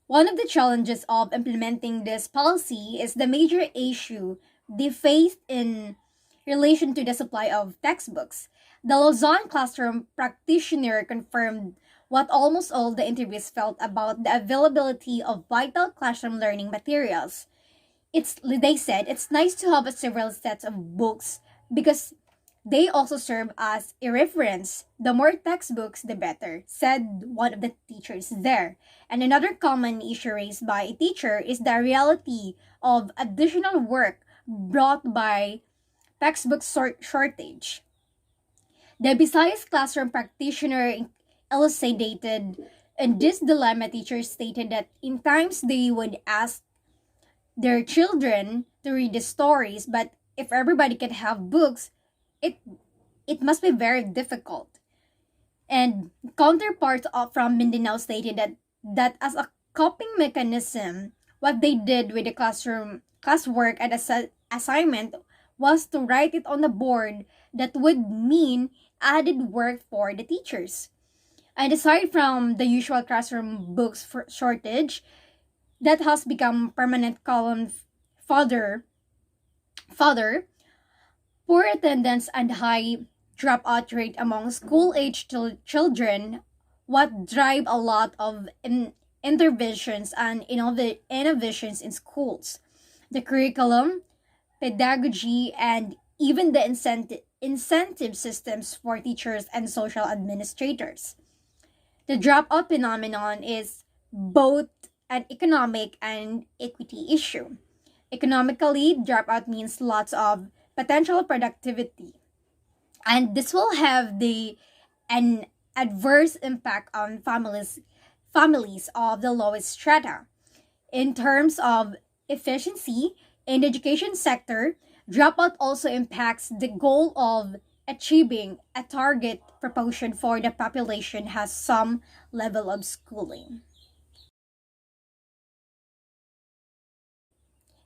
One of the challenges of implementing this policy is the major issue they faced in relation to the supply of textbooks. The Lausanne classroom practitioner confirmed what almost all the interviews felt about the availability of vital classroom learning materials. They said it's nice to have several sets of books because they also serve as a reference. The more textbooks, the better, said one of the teachers there. And another common issue raised by a teacher is the reality of additional work brought by textbook shortage. The Visayas classroom practitioner elucidated in this dilemma. Teachers stated that in times they would ask their children to read the stories, but if everybody can have books, it it must be very difficult. And counterparts from Mindanao stated that as a coping mechanism, what they did with the classwork and assignment was to write it on the board. That would mean added work for the teachers. And aside from the usual classroom books for shortage, that has become permanent column fodder, fodder poor attendance and high dropout rate among school-age children what drive a lot of interventions and innovations in schools. The curriculum, pedagogy, and even the incentive systems for teachers and social administrators. The dropout phenomenon is both an economic and equity issue. Economically, dropout means lots of potential productivity, and this will have the an adverse impact on families of the lowest strata. In terms of efficiency in the education sector, dropout also impacts the goal of achieving a target proportion for the population has some level of schooling.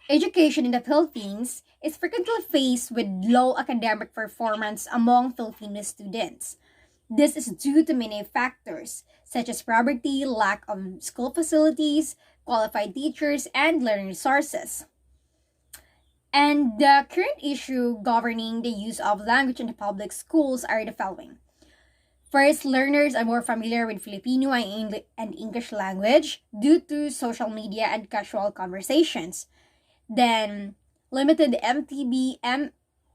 Education in the Philippines is frequently faced with low academic performance among Filipino students. This is due to many factors, such as poverty, lack of school facilities, qualified teachers, and learning resources. And the current issue governing the use of language in the public schools are the following. First, learners are more familiar with Filipino and English language due to social media and casual conversations. Then, limited MTV,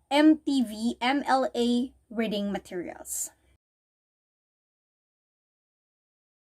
MLA reading materials.